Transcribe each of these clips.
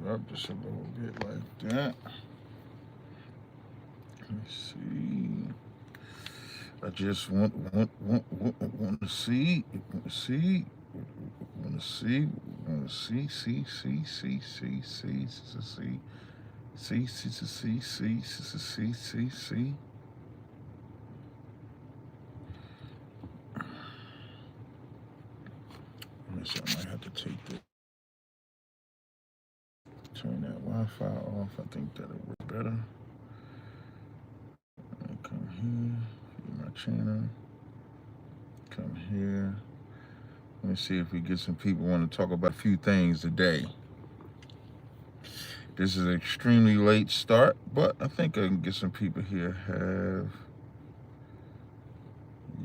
up just a little bit like that. Let's see. I just want to see, see, see. I might have to take the turn that Wi-Fi off. I think that'll work better. Come here, view my channel. Come here. Let me see if we get some people who want to talk about a few things today. This is an extremely late start, but I think I can get some people here. Have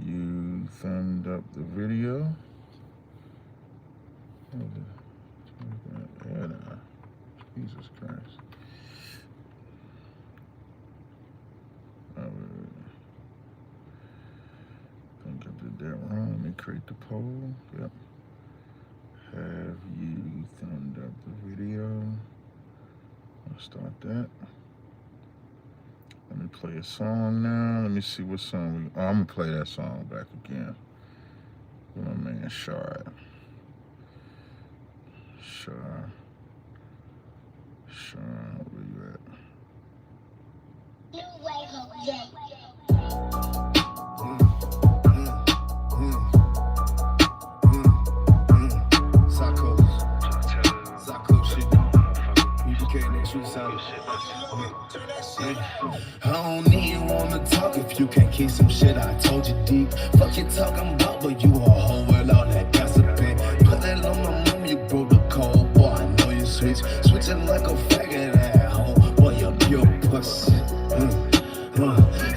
you thumbed up the video? Jesus Christ. I think I did that wrong. Let me create the poll. Yep. Have you thumbed up the video? I'll start that. Let me play a song now. Let me see what song I'm gonna play that song back again. With my man Shard. Shard, where you at? I don't even wanna talk if you can't keep some shit I told you deep. Fuck you talking about, but you a hoe with all that gossiping. Put that on my mom, you broke the code, boy, I know you switching like a faggot at home, boy, you're pure pussy.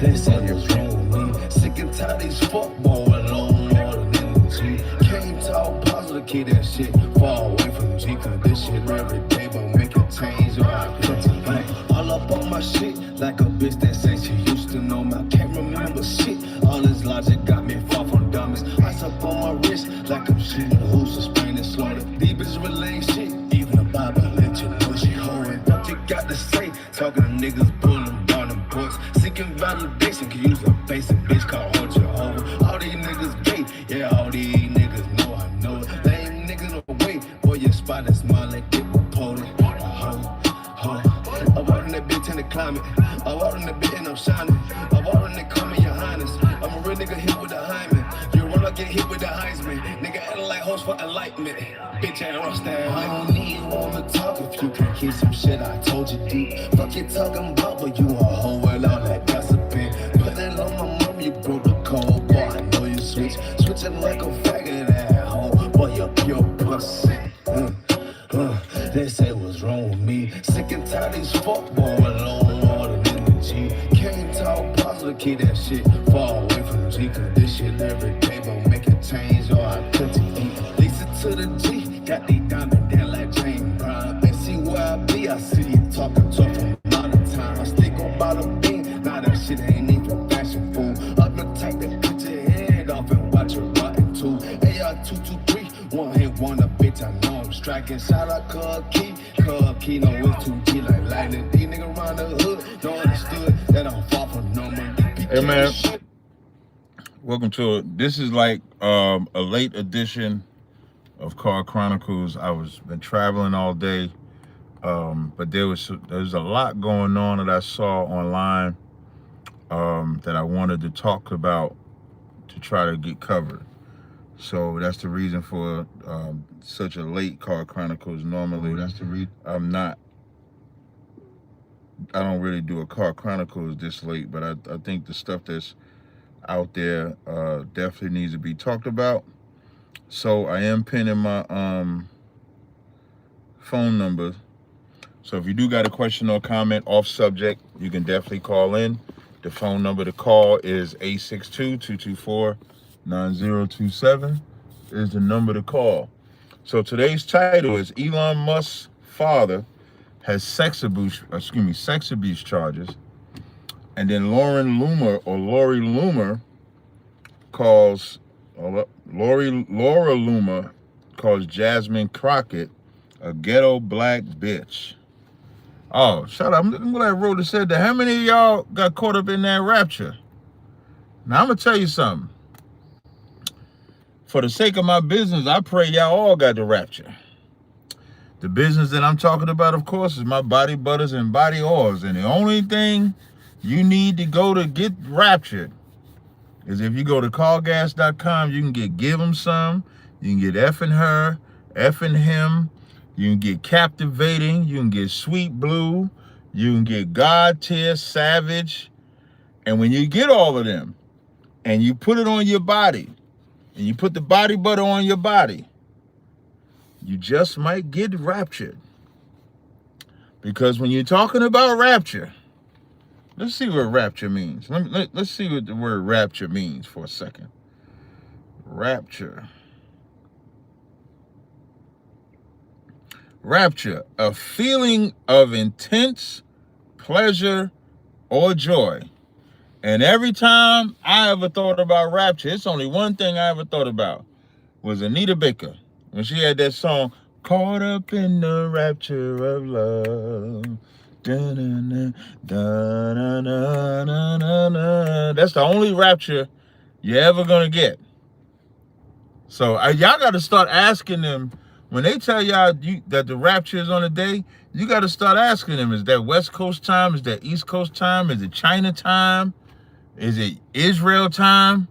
They say you're wrong with me. Sick and tired of these fuck boy alone, more than energy. Can't talk positive, keep that shit far away from G, cause this shit every day, but make it change or I put it back. All up on my shit, like a bitch that say she used to know me. I can't remember shit, all this logic got me far from dummies. Ice up on my wrist, like I'm shooting who's suspended slaughter. These bitches relay shit, even the Bible let you know she hoeing. What you got to say, talking to niggas pulling down them books. Seeking validation, can use a basic bitch called Hold Jehovah. All these niggas gay, yeah, all these niggas know I know it. Lame niggas away, boy, your spot is small like it reported. I walk in that bitch in the climate. I walk in that bitch and I'm shining. I walk in that come in your highness. I'm a real nigga hit with the hymen. You run, I get hit with the Heisman. Nigga acting like hoes for enlightenment. Bitch ain't rough stand. I don't even wanna talk if you can't keep some shit I told you deep. Fuck you talking about, but you a hoe with all that gossiping. Put that on my mom, you broke the code, boy, I know you switching like a faggot at home, boy, you're pure pussy. They say what's wrong with me. Sick and tired of these fuck boy alone, more than energy. Can't talk positive, keep that shit far away from G, cause this shit every day, but make it change or I continue. Lisa to the G, got these diamonds down like James Brown. And see where I be, I see you talking tough from a lot of time. I stick on bottom beam, now that shit ain't even fashion fool. Up and take that bitch your head off and watch it rotten too. AR223, one hit one a bitch, I know I'm striking. Shout out Crocket, no it's 2G like lightning. These niggas around the hood, no understood that I'm far from normal. Hey man, welcome to it. This is like a late edition of Car Chronicles. I was been traveling all day, but there's a lot going on that I saw online that I wanted to talk about to try to get covered. So that's the reason for such a late Car Chronicles. Normally, I don't really do a Car Chronicles this late, but I think the stuff that's out there definitely needs to be talked about. So I am pinning my phone number. So if you do got a question or comment off subject, you can definitely call in. The phone number to call is 862-224-9027 is the number to call. So today's title is Elon Musk's father has sex abuse charges, and then Laura Loomer calls Jasmine Crocket A ghetto black bitch. Oh, shut up. I'm glad Rhoda said that. How many of y'all got caught up in that rapture? Now, I'm going to tell you something. For the sake of my business, I pray y'all all got the rapture. The business that I'm talking about, of course, is my body butters and body oils. And the only thing you need to go to get raptured is if you go to callgas.com, you can get Give 'em Some, you can get Effing Her, Effing Him, you can get Captivating, you can get Sweet Blue, you can get God Tier, Savage. And when you get all of them and you put it on your body, and you put the body butter on your body, you just might get raptured. Because when you're talking about rapture, let's see what rapture means. Let's see what the word rapture means for a second. Rapture. Rapture, a feeling of intense pleasure or joy. And every time I ever thought about rapture, it's only one thing I ever thought about, was Anita Baker. When she had that song, Caught Up in the Rapture of Love. Da-na-na, da-na-na-na-na-na. That's the only rapture you're ever going to get. So y'all got to start asking them, when they tell y'all that the rapture is on a day, you got to start asking them, is that West Coast time? Is that East Coast time? Is it China time? Is it Israel time?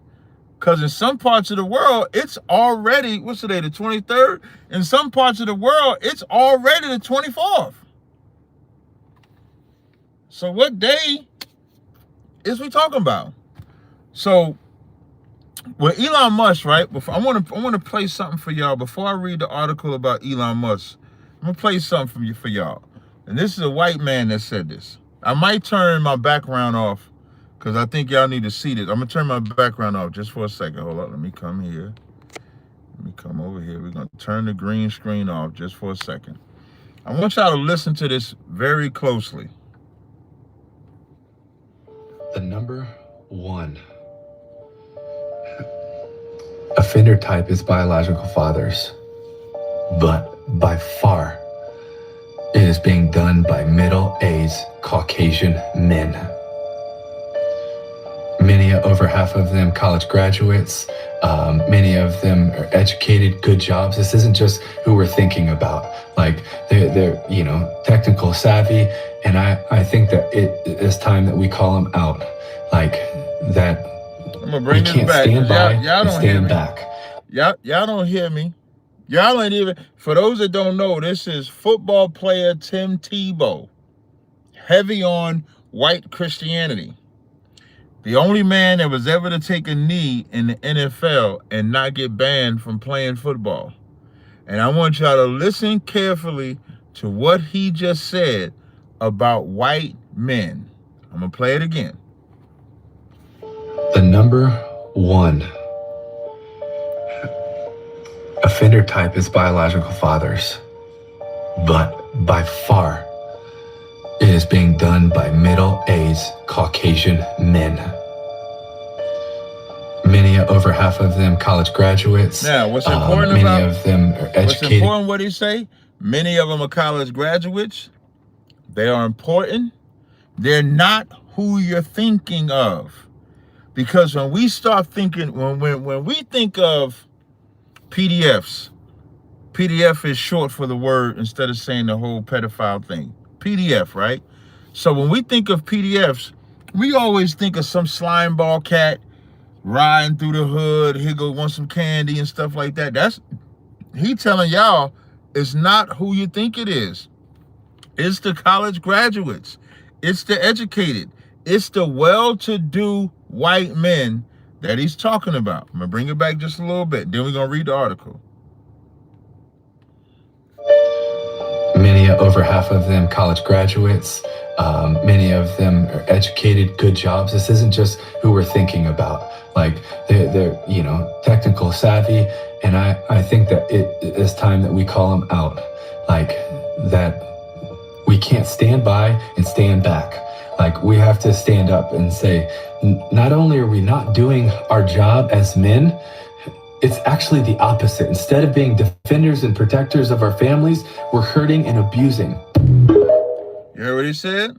Because in some parts of the world, it's already, what's today, the 23rd? In some parts of the world, it's already the 24th. So what day is we talking about? So with Elon Musk, right? I want to play something for y'all before I read the article about Elon Musk. I'm gonna play something for y'all. And this is a white man that said this. I might turn my background off because I think y'all need to see this. I'm gonna turn my background off just for a second. Hold on, let me come here. Let me come over here. We're gonna turn the green screen off just for a second. I want y'all to listen to this very closely. The number one offender type is biological fathers, but by far it is being done by middle-aged Caucasian men. Many, over half of them, college graduates. Many of them are educated, good jobs. This isn't just who we're thinking about. Like they're technical savvy, and I think that it is time that we call them out. Like that. I'm gonna bring we this can't back. stand by y'all and don't hear stand me. back. Y'all don't hear me. Y'all ain't even. For those that don't know, this is football player Tim Tebow, heavy on white Christianity. The only man that was ever to take a knee in the NFL and not get banned from playing football. And I want y'all to listen carefully to what he just said about white men. I'm going to play it again. The number one offender type is biological fathers, but by far it is being done by middle-aged Caucasian men. Many, over half of them, college graduates. Now, what's important many about of them are educated. What's important? What he say? Many of them are college graduates. They are important. They're not who you're thinking of, because when we start thinking, when we think of PDFs, PDF is short for the word instead of saying the whole pedophile thing. PDF, right? So when we think of PDFs, we always think of some slimeball cat riding through the hood. He go want some candy and stuff like that. That's he telling y'all it's not who you think it is. It's the college graduates. It's the educated. It's the well-to-do white men that he's talking about. I'm gonna bring it back just a little bit. Then we're gonna read the article. Many, over half of them, college graduates. Many of them are educated, good jobs. This isn't just who we're thinking about. Like they're technical savvy, and I think that it is time that we call them out. Like that we can't stand by and stand back. Like we have to stand up and say, not only are we not doing our job as men, It's actually the opposite. Instead of being defenders and protectors of our families, we're hurting and abusing. You heard what he said?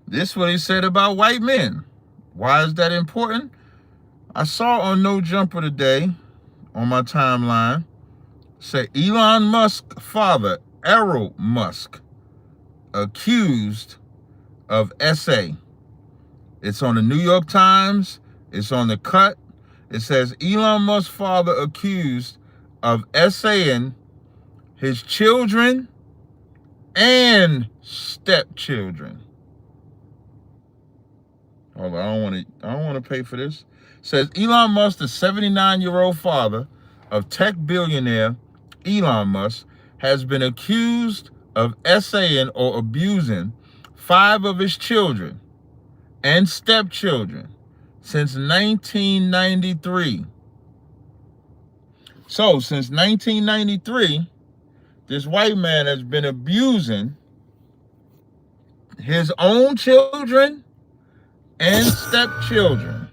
This is what he said about white men. Why is that important? I saw on No Jumper today, on my timeline, say Elon Musk's father, Elon Musk, accused of SA. It's on the New York Times. It's on the Cut. It says Elon Musk's father accused of SAing his children and stepchildren. Hold on, I don't want to pay for this. It says Elon Musk, the 79-year-old father of tech billionaire Elon Musk, has been accused of SAing or abusing 5 of his children and stepchildren since 1993. So since 1993, this white man has been abusing his own children and stepchildren.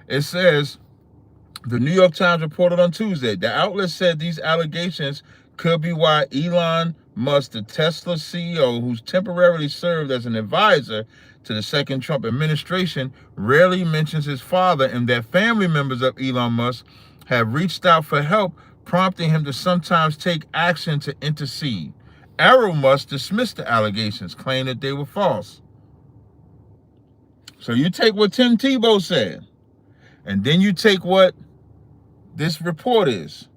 It says, the New York Times reported on Tuesday, the outlet said these allegations could be why Elon Musk, the Tesla CEO, who's temporarily served as an advisor to the second Trump administration, rarely mentions his father, and that family members of Elon Musk have reached out for help, prompting him to sometimes take action to intercede. Elon Musk dismissed the allegations, claiming that they were false. So you take what Tim Tebow said, and then you take what this report is.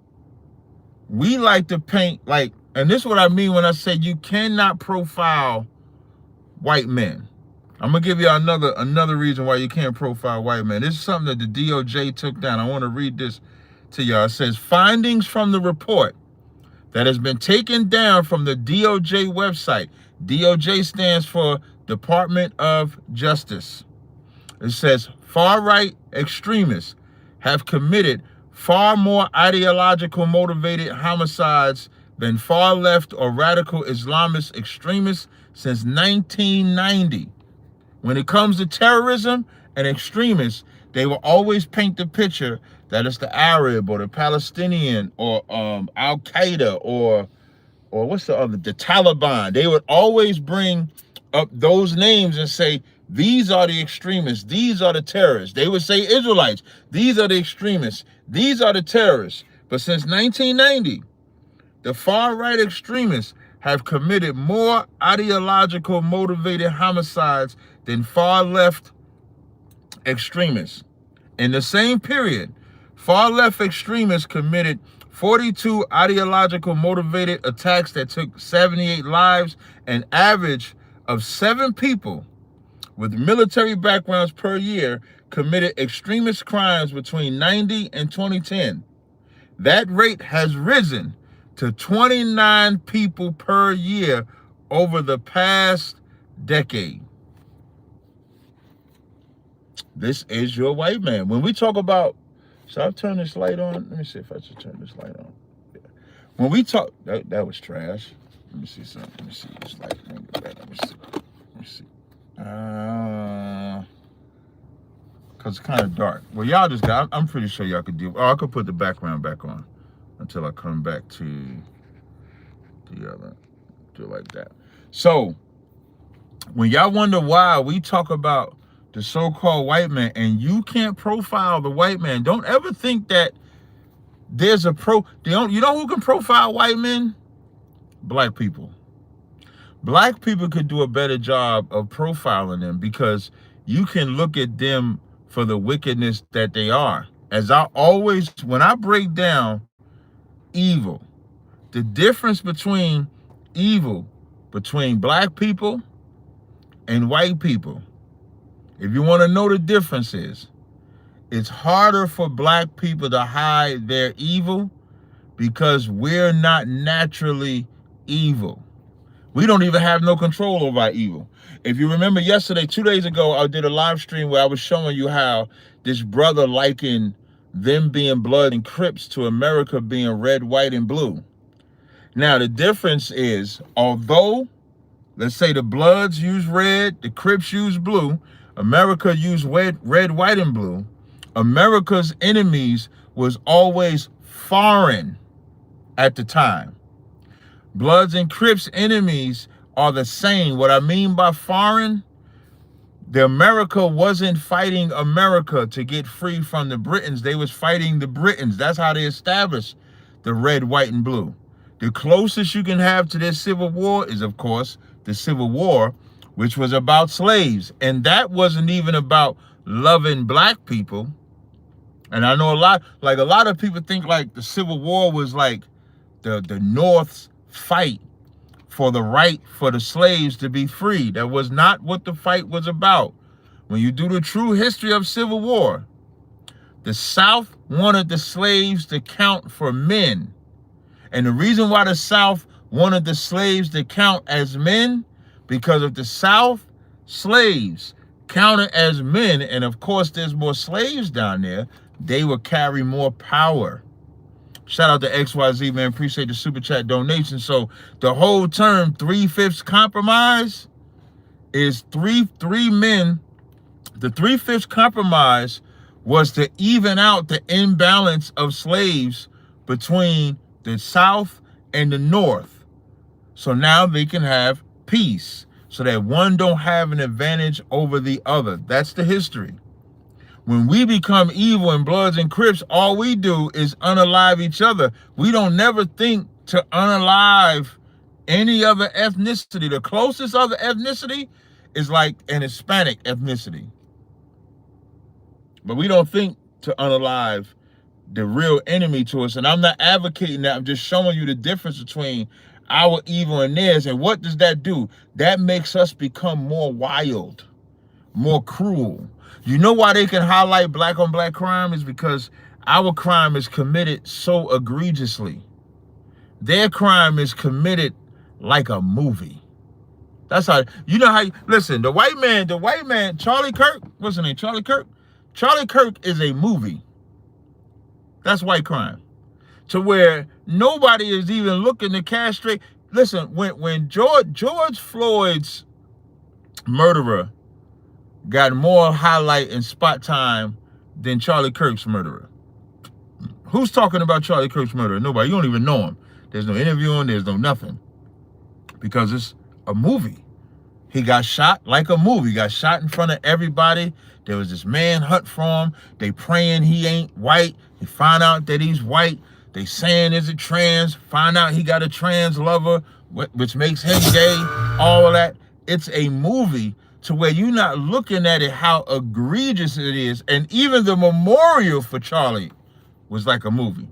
We like to paint like, and this is what I mean when I say you cannot profile white men. I'm gonna give you another reason why you can't profile white men. This is something that the DOJ took down. I want to read this to y'all. It says, findings from the report that has been taken down from the DOJ website. DOJ stands for Department of Justice. It says far-right extremists have committed far more ideological motivated homicides than far-left or radical Islamist extremists since 1990. When it comes to terrorism and extremists, they will always paint the picture that it's the Arab or the Palestinian or Al-Qaeda or what's the other, the Taliban. They would always bring up those names and say, these are the extremists, these are the terrorists. They would say Israelites, these are the extremists, these are the terrorists. But since 1990, the far-right extremists have committed more ideological motivated homicides than far-left extremists. In the same period, far-left extremists committed 42 ideological motivated attacks that took 78 lives, an average of 7 people with military backgrounds per year committed extremist crimes between 90 and 2010. That rate has risen to 29 people per year over the past decade. This is your white man. When we talk about, should I turn this light on? Let me see if I should turn this light on. Yeah. When we talk, that was trash. Let me see something. Let me see this light. Let me see. Because it's kind of dark. Well, y'all just got, I'm pretty sure y'all could do, I could put the background back on until I come back to the other, do it like that. So, when y'all wonder why we talk about the so-called white man and you can't profile the white man, don't ever think that there's a you know who can profile white men? Black people. Black people could do a better job of profiling them because you can look at them for the wickedness that they are. As I always, when I break down evil, the difference between evil between black people and white people, if you want to know the differences, it's harder for black people to hide their evil because we're not naturally evil. We don't even have no control over our evil. If you remember yesterday, 2 days ago, I did a live stream where I was showing you how this brother likened them being blood and Crips to America being red, white, and blue. Now, the difference is, although, let's say the Bloods use red, the Crips use blue, America use red, white, and blue, America's enemies was always foreign at the time. Bloods and Crips enemies are the same. What I mean by foreign, the America wasn't fighting America to get free from the Britons. They was fighting the Britons. That's how they established the red, white, and blue. The closest you can have to this Civil War is, of course, the Civil War, which was about slaves. And that wasn't even about loving black people. And I know a lot of people think like the Civil War was like the North's fight for the right for the slaves to be free. That was not what the fight was about. When you do the true history of Civil War, the South wanted the slaves to count for men. And the reason why the South wanted the slaves to count as men, because if the South slaves counted as men, and of course there's more slaves down there, they would carry more power. Shout out to XYZ, man. Appreciate the super chat donation. So the whole term 3/5 compromise is three men. The 3/5 compromise was to even out the imbalance of slaves between the South and the North. So now they can have peace so that one don't have an advantage over the other. That's the history. When we become evil and Bloods and Crips, all we do is unalive each other. We don't never think to unalive any other ethnicity. The closest other ethnicity is like an Hispanic ethnicity. But we don't think to unalive the real enemy to us. And I'm not advocating that. I'm just showing you the difference between our evil and theirs. And what does that do? That makes us become more wild, more cruel. You know why they can highlight black on black crime is because our crime is committed so egregiously. Their crime is committed like a movie. That's how, you know how, listen, the white man, Charlie Kirk, what's his name, Charlie Kirk? Charlie Kirk is a movie. That's white crime. To where nobody is even looking to castrate. Listen, when George Floyd's murderer got more highlight and spot time than Charlie Kirk's murderer. Who's talking about Charlie Kirk's murderer? Nobody. You don't even know him. There's no interviewing. There's no nothing. Because it's a movie. He got shot like a movie. He got shot in front of everybody. There was this manhunt for him. They praying he ain't white. They find out that he's white. They saying is it trans. Find out he got a trans lover, which makes him gay. All of that. It's a movie to where you're not looking at it how egregious it is. And even the memorial for Charlie was like a movie.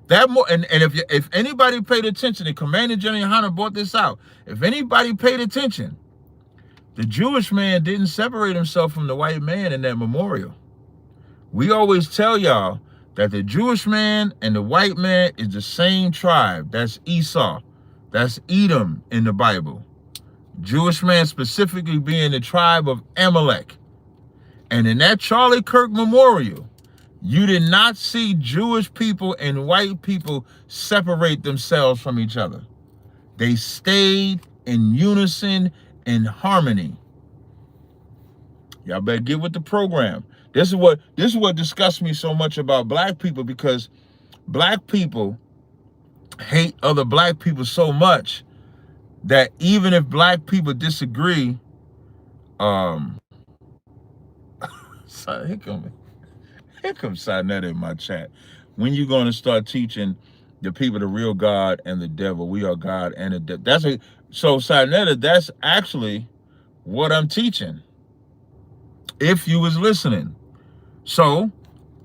And if anybody paid attention, and Commander General Hunter brought this out, if anybody paid attention, the Jewish man didn't separate himself from the white man in that memorial. We always tell y'all that the Jewish man and the white man is the same tribe. That's Esau. That's Edom in the Bible. Jewish man specifically being the tribe of Amalek. And in that Charlie Kirk memorial, you did not see Jewish people and white people separate themselves from each other. They stayed in unison, in harmony. Y'all better get with the program. This is what disgusts me so much about black people, because black people hate other black people so much that even if black people disagree, so here comes Sinetta in my chat. When you going to start teaching the people the real God and the devil? We are God and the devil. So Sinetta, that's actually what I'm teaching, if you was listening. So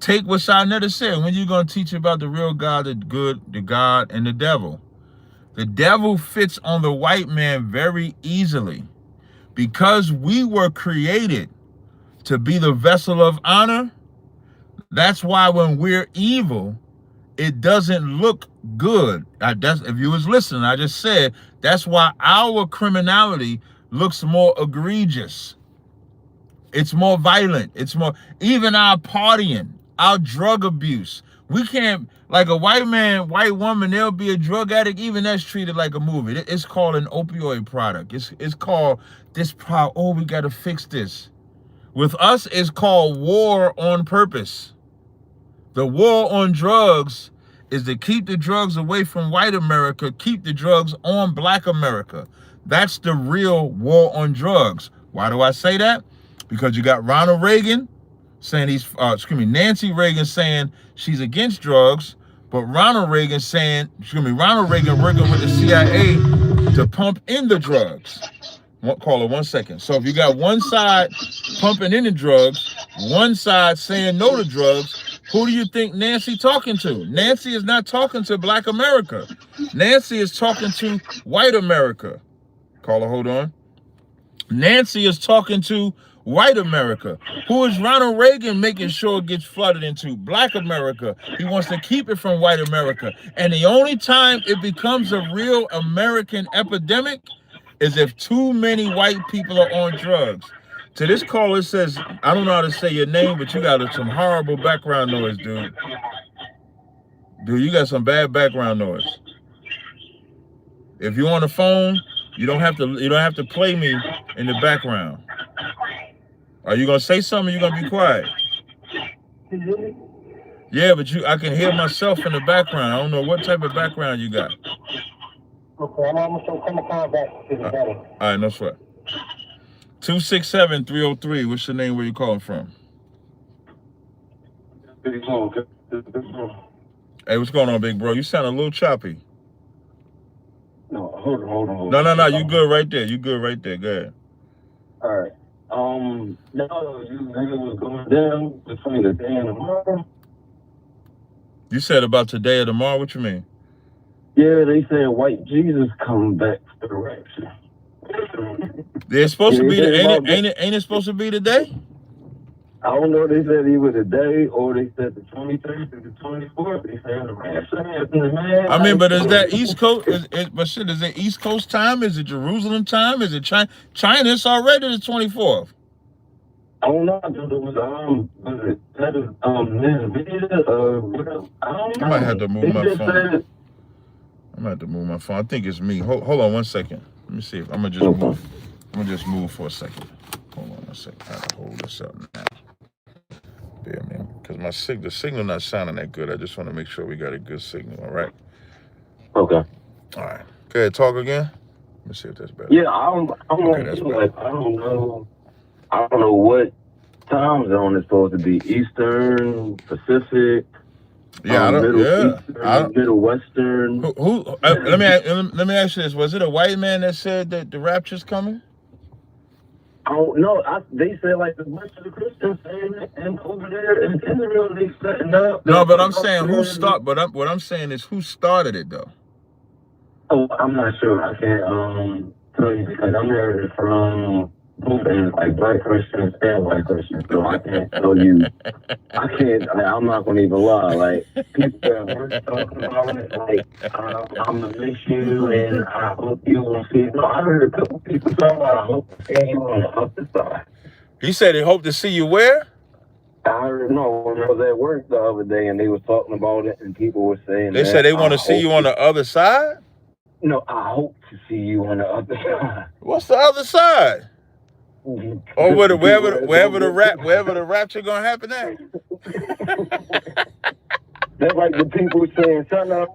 take what Sinetta said. When you going to teach about the real God, the good, the God, and the devil? The devil fits on the white man very easily, because we were created to be the vessel of honor. That's why when we're evil, it doesn't look good. If you was listening, I just said, that's why our criminality looks more egregious. It's more violent. It's more, even our partying, our drug abuse. We can't, like a white man, white woman, they'll be a drug addict. Even that's treated like a movie. It's called an opioid product. It's called this product. Oh, we got to fix this. With us, it's called war on purpose. The war on drugs is to keep the drugs away from white America, keep the drugs on black America. That's the real war on drugs. Why do I say that? Because you got Ronald Reagan saying Nancy Reagan saying she's against drugs, but Ronald Reagan working with the CIA to pump in the drugs. Caller, 1 second. So if you got one side pumping in the drugs, one side saying no to drugs, who do you think Nancy talking to? Nancy is not talking to black America. Nancy is talking to white America. Caller, hold on. Nancy is talking to white America. Who is Ronald Reagan making sure it gets flooded into? Black America. He wants to keep it from white America. And the only time it becomes a real American epidemic is if too many white people are on drugs. To this caller, it says, I don't know how to say your name, but you got some horrible background noise, dude. Dude, you got some bad background noise. If you're on the phone, you don't have to play me in the background. Are you gonna say something? Or you gonna be quiet? Yeah, but I can hear myself in the background. I don't know what type of background you got. Okay, I'm almost gonna come back to the better. All right, no sweat. 267-303. What's your name? Where you calling from? Hey, what's going on, big bro? You sound a little choppy. No, hold on. No. You good right there. You good right there. Go ahead. All right. No, you was going down between the day and tomorrow. You said about today or tomorrow? What you mean? Yeah, they said white Jesus coming back for the rapture. It's supposed to be. Ain't it supposed to be today? I don't know. They said either today or they said the 23rd to the 24th. They said the rapture. I mean, but is that East Coast? Is it East Coast time? Is it Jerusalem time? Is it China? China, it's already the 24th. I don't know. I thought it was I might have to move my phone. I'm gonna have to move my phone. I think it's me. Hold on 1 second. Let me see if I'm gonna just move. I'm gonna just move for a second. Hold on 1 second. I have to hold this up now. Yeah, man. Because the signal not sounding that good. I just want to make sure we got a good signal. All right. Okay. All right. Go ahead. Talk again. Let me see if that's better. Yeah, I don't know what time zone it's supposed to be. Eastern, Pacific. Yeah, Middle Western. Let me ask you this: was it a white man that said that the rapture's coming? I don't know. They said like a bunch of the Christians saying it, and over there in Israel they setting up. No, but I'm saying who started. But what I'm saying is who started it though. Oh, I'm not sure. I can't tell you because I'm hearing it from both ends, like black Christians and white Christians. So I can't tell you. I'm not gonna even lie. Like people that were talking about it, like I'm gonna miss you, and I hope you will see. No, I heard a couple people talking about I hope to see you on the other side. He said he hoped to see you where? I heard when I was at work the other day, and they were talking about it, and people were saying they said they want to see you on the other side. No, I hope to see you on the other side. What's the other side? Or wherever the rapture gonna happen at. That's like the people saying, "Son of."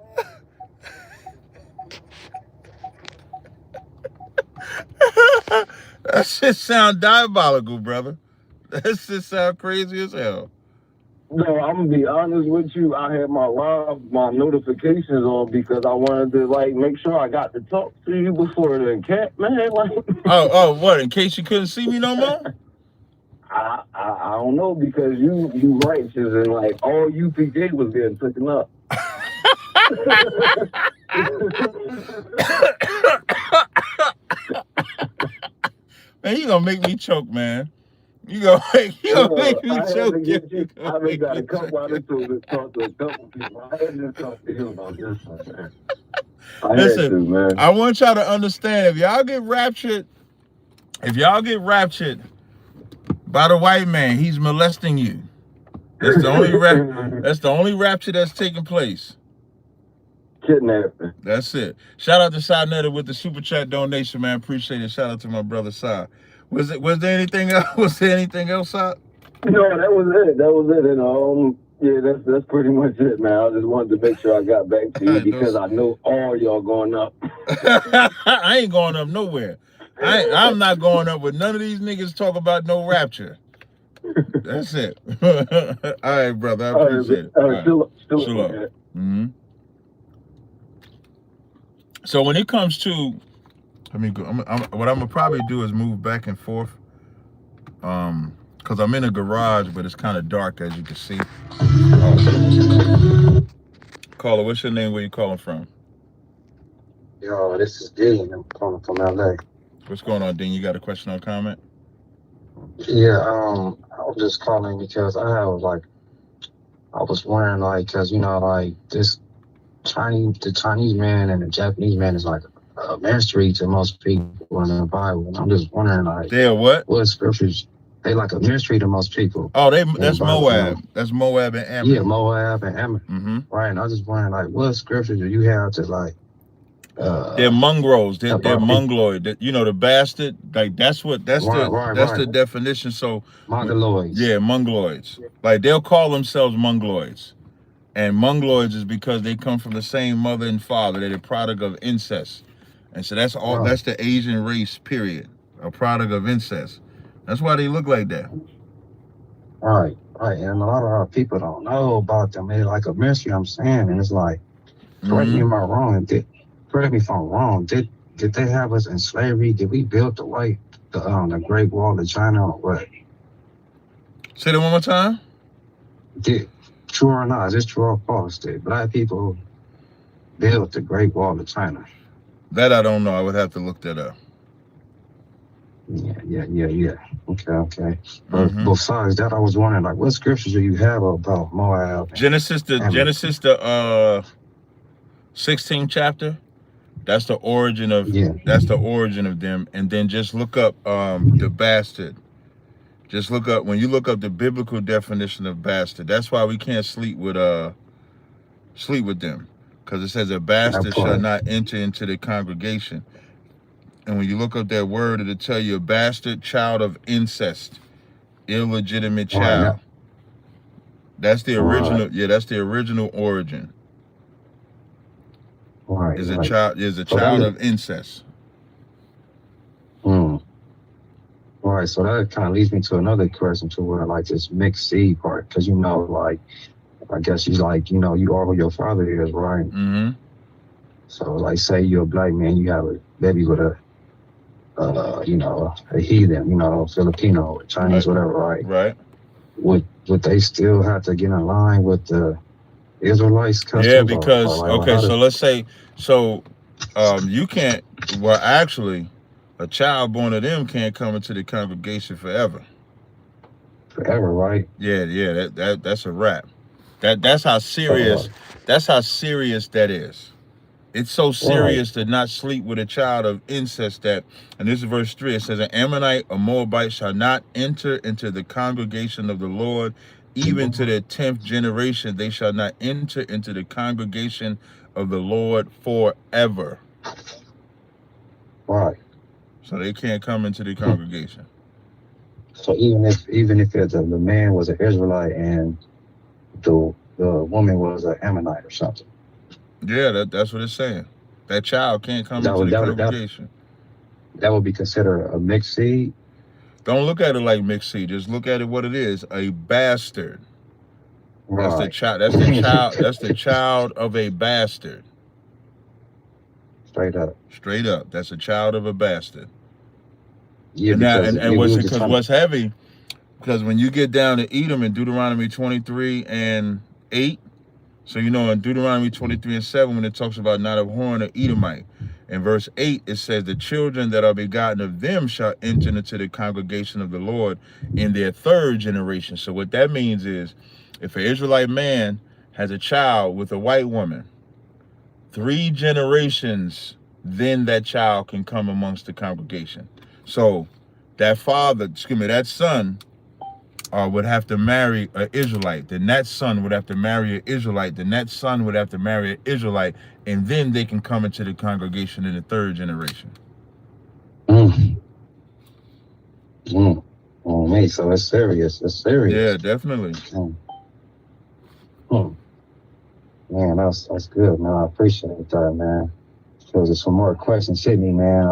That shit sound diabolical, brother. That shit sound crazy as hell. No, I'm gonna be honest with you. I had my notifications on because I wanted to make sure I got to talk to you before the cat, man. Oh, what? In case you couldn't see me no more? I don't know because you righteous and all UPJ was getting taken up. Man, you gonna make me choke, man. You gonna make me choke. I already got a couple out of two to talk to a couple people. I had to talk to him about this one, man. Listen, I want y'all to understand, if y'all get raptured by the white man, he's molesting you. That's the only rapture that's taking place. Kidnapping. That's it. Shout out to Cy Netter with the super chat donation, man. Appreciate it. Shout out to my brother Cy. Was there anything else? Was there anything else, Cy? No, that was it. And Yeah, that's pretty much it, man. I just wanted to make sure I got back to you because I know all y'all going up. I ain't going up nowhere. I'm not going up with none of these niggas talk about no rapture. That's it. All right, brother. I appreciate it. All right. Still up. Mm-hmm. So when it comes to, what I'm gonna probably do is move back and forth. Because I'm in a garage, but it's kind of dark, as you can see. Caller, what's your name? Where you calling from? Yo, this is Dean. I'm calling from LA. What's going on, Dean? You got a question or comment? Yeah, I was just calling because I was wondering, like, because, the Chinese man and the Japanese man is like a mystery to most people in the Bible. And I'm just wondering, like, they're what? What scriptures? They like a mystery to most people. Oh, that's Moab. That's Moab and Ammon. Yeah, Moab and Ammon. Mm-hmm. Right. And I was just wondering, like, what scriptures do you have to, like, they're mongrels. They're mongoloid. The bastard. Like that's the definition. So mongoloids. Yeah, mongoloids. Like they'll call themselves mongoloids, and mongoloids is because they come from the same mother and father. They're the product of incest, and so that's all. Right. That's the Asian race. Period. A product of incest. That's why they look like that. Right. And a lot of our people don't know about them. They're like a mystery. I'm saying, and it's like, correct me if I'm wrong. Correct me if I'm wrong. Did they have us in slavery? Did we build the Great Wall of China or what? Say that one more time. True or not? Is this true or false? Did black people build the Great Wall of China? That I don't know. I would have to look that up. Yeah. Okay. Besides that, I was wondering, like, what scriptures do you have about Moab? Genesis, the 16th chapter. That's the origin of them. And then just look up the bastard. Just look up, when you look up the biblical definition of bastard, that's why we can't sleep with them. Because it says a bastard shall not enter into the congregation. And when you look up that word, it'll tell you a bastard, child of incest, illegitimate child. That's the original. Yeah, that's the original origin. Right. Is a child of incest. Right. So that kind of leads me to another question, to where, like, this mixed seed part, because like, I guess you are who your father is, right? Mm-hmm. So, like, say you're a black man, you have a baby with a heathen, Filipino, Chinese, whatever, right? Right. Would they still have to get in line with the Israelites' customs? Yeah, because so let's say, you can't. Well, actually, a child born of them can't come into the congregation forever. Forever, right? Yeah. That's a wrap. That's how serious. That's how serious that is. It's so serious to not sleep with a child of incest and this is verse 3, it says, an Ammonite or Moabite shall not enter into the congregation of the Lord, even to the 10th generation, they shall not enter into the congregation of the Lord forever. Right. So they can't come into the congregation. So even if the man was an Israelite and the woman was an Ammonite or something. Yeah, that's what it's saying. That child can't come into the congregation. That would be considered a mixed seed? Don't look at it like mixed seed. Just look at it what it is. A bastard. Right. That's the child. That's the child of a bastard. Straight up. That's a child of a bastard. Yeah, what's heavy, because when you get down to Edom in Deuteronomy 23 and 8, so in Deuteronomy 23 and 7, when it talks about not abhorring an Edomite, in verse 8, it says, the children that are begotten of them shall enter into the congregation of the Lord in their 3rd generation. So what that means is, if an Israelite man has a child with a white woman, 3 generations, then that child can come amongst the congregation. So that son would have to marry an Israelite. Then that son would have to marry an Israelite. Then that son would have to marry an Israelite. And then they can come into the congregation in the 3rd generation. Oh, man, so it's serious. Yeah, definitely. Man, that's good, man. I appreciate that, man. If there was some more questions hit me, man,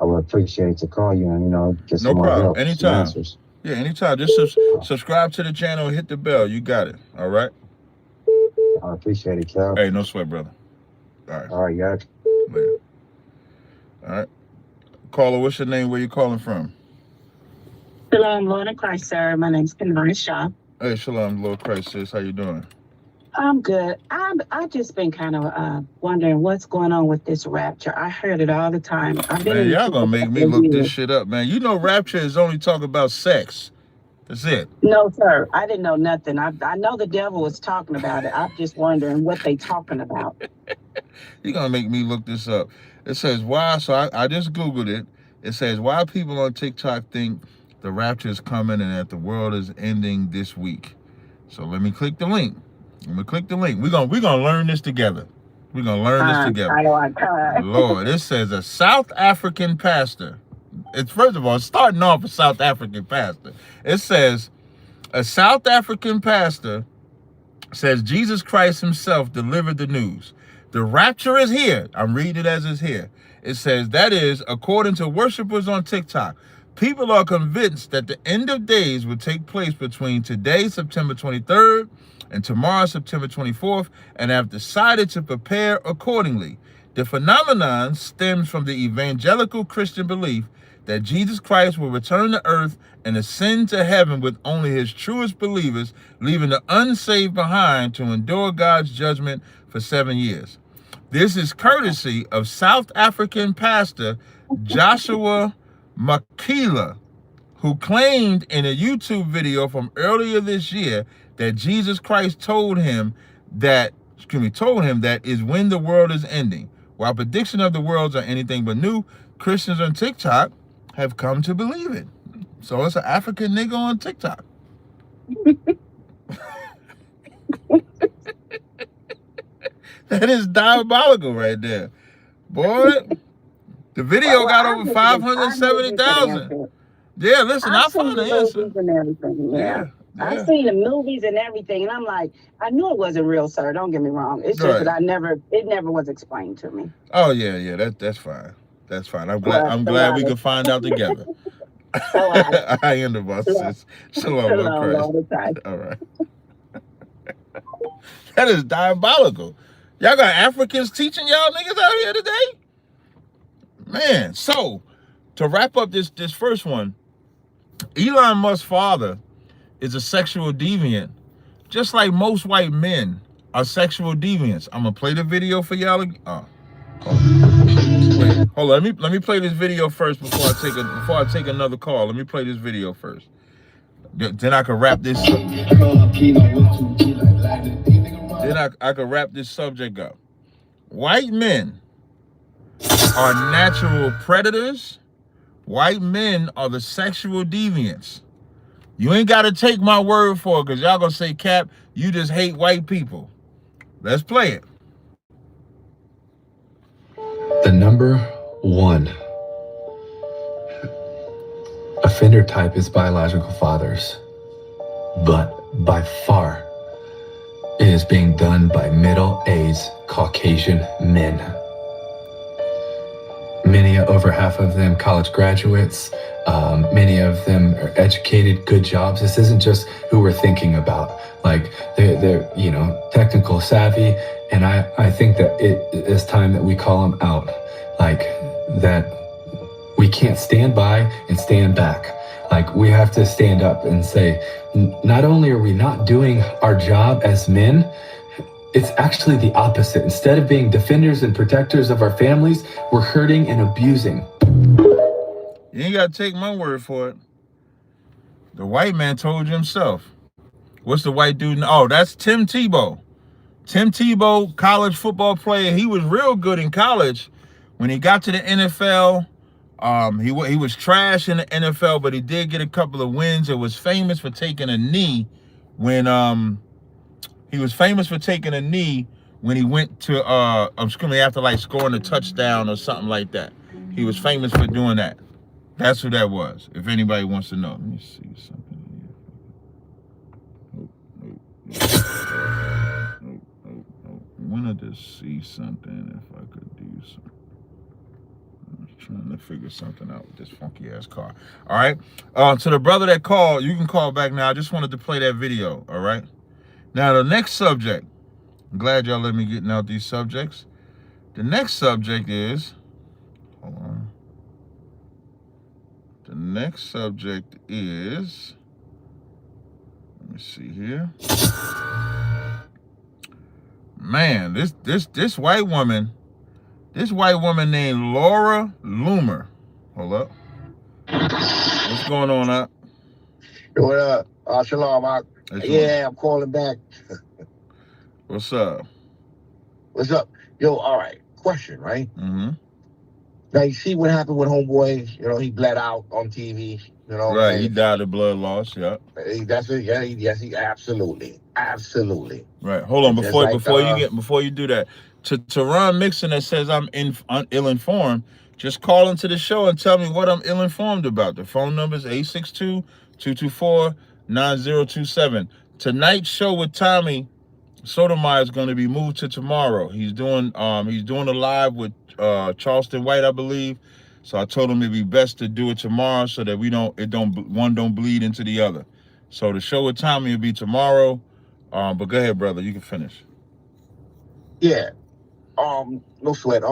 I would appreciate to call you and, get some No more problem. help, some Anytime. answers. Yeah, anytime. Just subscribe to the channel, hit the bell. You got it. All right? I appreciate it, Cal. Hey, no sweat, brother. All right. All right, yeah. Later. All right. Caller, what's your name? Where you calling from? Shalom, Lord in Christ, sir. My name's Penrose Shaw. Hey, shalom, Lord Christ, sis. How you doing? I'm good. I've just been kind of wondering what's going on with this rapture. I heard it all the time. Man, y'all gonna make me look this shit up, man. You know rapture is only talk about sex. That's it. No, sir. I didn't know nothing. I know the devil was talking about it. I'm just wondering what they talking about. You're gonna make me look this up. It says why, so I just Googled it. It says why people on TikTok think the rapture is coming and that the world is ending this week. So let me click the link. We're gonna learn this together. We're gonna learn this together. Lord, it says a South African pastor. It's first of all, it's starting off a South African pastor. It says a South African pastor says Jesus Christ himself delivered the news. The rapture is here. I'm reading it as it's here. It says that is according to worshipers on TikTok. People are convinced that the end of days will take place between today, September 23rd, and tomorrow, September 24th, and have decided to prepare accordingly. The phenomenon stems from the evangelical Christian belief that Jesus Christ will return to earth and ascend to heaven with only his truest believers, leaving the unsaved behind to endure God's judgment for 7 years. This is courtesy of South African pastor Joshua Makila, who claimed in a YouTube video from earlier this year that Jesus Christ told him that is when the world is ending. While prediction of the worlds are anything but new, Christians on TikTok have come to believe it. So it's an African nigga on TikTok. That is diabolical right there. Boy, the video got over 570,000. Yeah, listen, I found the answer. Yeah. I've seen the movies and everything, and I'm like, I knew it wasn't real, sir. Don't get me wrong. It's just that it never was explained to me. Oh yeah, that's fine. That's fine. I'm glad we could find out together. I am the boss, sis. Shalom, Lord Christ. All right. That is diabolical. Y'all got Africans teaching y'all niggas out here today? Man, so to wrap up this first one, Elon Musk's father is a sexual deviant, just like most white men are sexual deviants. I'm gonna play the video for y'all. Wait, hold on. Let me play this video first before I take another call. Let me play this video first. Then I can wrap this. Then I can wrap this subject up. White men are natural predators. White men are the sexual deviants. You ain't got to take my word for it, because y'all gonna say, Cap, you just hate white people. Let's play it. The number one offender type is biological fathers, but by far it is being done by middle-aged Caucasian men. Many, over half of them, college graduates. Many of them are educated, good jobs. This isn't just who we're thinking about. Like they're technical savvy, and I think that it is time that we call them out. Like that we can't stand by and stand back. Like we have to stand up and say, not only are we not doing our job as men, it's actually the opposite. Instead of being defenders and protectors of our families, we're hurting and abusing. You ain't got to take my word for it. The white man told you himself. What's the white dude? Oh, that's Tim Tebow. Tim Tebow, college football player. He was real good in college. When he got to the NFL, he was trash in the NFL, but he did get a couple of wins. It was famous for taking a knee when he went to after like scoring a touchdown or something like that. He was famous for doing that. That's who that was, if anybody wants to know. Let me see something here. wanted to see something if I could do something. I'm trying to figure something out with this funky ass car. All right. To the brother that called, you can call back now. I just wanted to play that video. All right. Now the next subject. I'm glad y'all let me get out these subjects. The next subject is. Hold on. The next subject is. Let me see here. Man, this white woman. This white woman named Laura Loomer. Hold up. What's going on up? What up? Shalom. I'm calling back. What's up? What's up? Yo, all right. Question, right? Mm-hmm. Now, you see what happened with Homeboy? You know, he bled out on TV. You know, right? And he died of blood loss. Yeah. That's it. Yeah. Yes. He absolutely. Right. Hold on. Before you do that, to Ron Mixon that says I'm ill-informed, just call into the show and tell me what I'm ill-informed about. The phone number is 862-224-9027. Tonight's show with Tommy Sotomayor is going to be moved to tomorrow. He's doing a live with Charleston White, I believe. So I told him it'd be best to do it tomorrow so that one don't bleed into the other. So the show with Tommy will be tomorrow. But go ahead, brother. You can finish. Yeah. No sweat.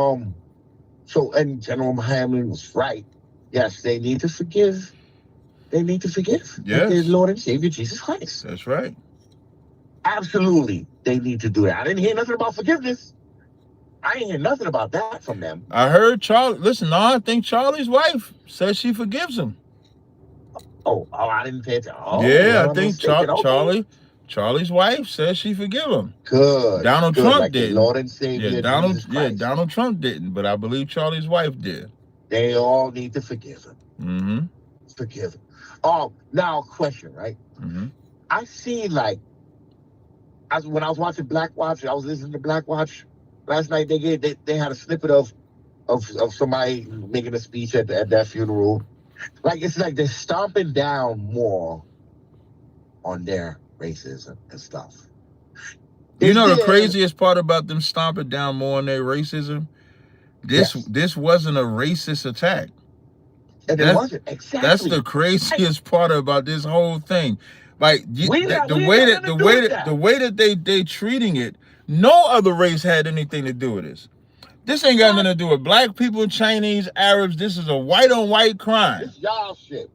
So, and General Hamlin was right. Yes, they need to forgive. Yes. Their Lord and Savior Jesus Christ. That's right. Absolutely, they need to do that. I didn't hear nothing about forgiveness. I didn't hear nothing about that from them. I heard Charlie. Listen, no, I think Charlie's wife says she forgives him. Oh, I didn't pay attention. Yeah, I think Charlie's wife says she forgive him. Good. Donald Trump did. Lord and Savior. Donald Trump didn't, but I believe Charlie's wife did. They all need to forgive him. Mm-hmm. Forgive him. Now question, right? Mm-hmm. I see when I was watching Black Watch, I was listening to Black Watch last night. They had a snippet of somebody making a speech at that funeral. It's like they're stomping down more on their racism and stuff. You know the craziest part about them stomping down more on their racism? This wasn't a racist attack. And it wasn't. Exactly. That's the craziest part about this whole thing. Like the way that they treating it, no other race had anything to do with this. This ain't got nothing to do with black people, Chinese, Arabs. This is a white on white crime. This y'all shit.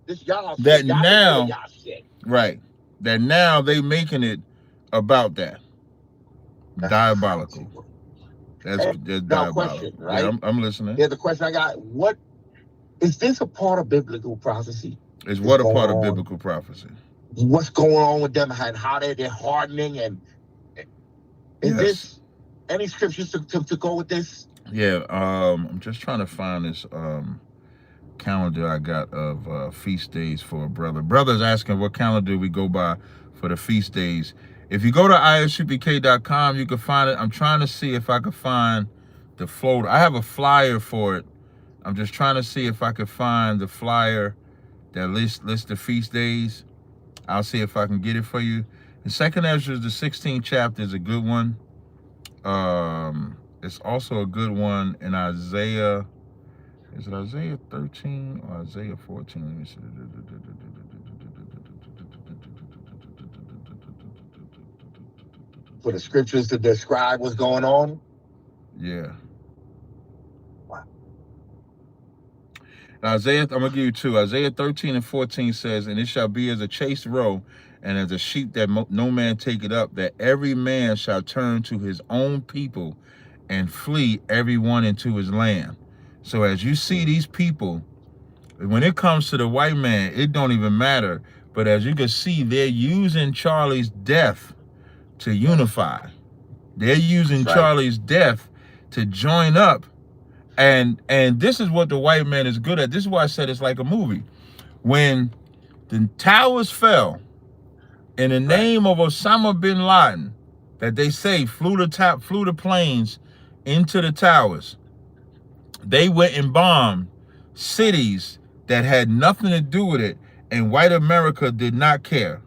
That now they making it about that. Diabolical. That's diabolical. Question, right? Yeah, I'm listening. Yeah, the question I got: what is this a part of biblical prophecy? Is what a part of biblical prophecy? What's going on with them and how they're hardening, and is this any scriptures to go with this? Yeah, I'm just trying to find this calendar I got of feast days for a brother. Brother's asking what calendar we go by for the feast days. If you go to isupk.com, you can find it. I'm trying to see if I can find the float. I have a flyer for it. I'm just trying to see if I can find the flyer that lists the feast days. I'll see if I can get it for you. And 2nd Ezra, the 16th chapter, is a good one. It's also a good one in Isaiah. Is it Isaiah 13 or Isaiah 14? Let me see. For the scriptures to describe what's going on? Yeah. Wow. Isaiah, I'm going to give you two. Isaiah 13 and 14 says, and it shall be as a chaste roe, and as a sheep that no man take it up, that every man shall turn to his own people and flee every one into his land. So as you see these people, when it comes to the white man, it don't even matter. But as you can see, they're using Charlie's death to unify. They're using Charlie's death to join up. And this is what the white man is good at. This is why I said it's like a movie. When the towers fell, in the name of Osama bin Laden, that they say flew the planes into the towers, they went and bombed cities that had nothing to do with it, and white America did not care.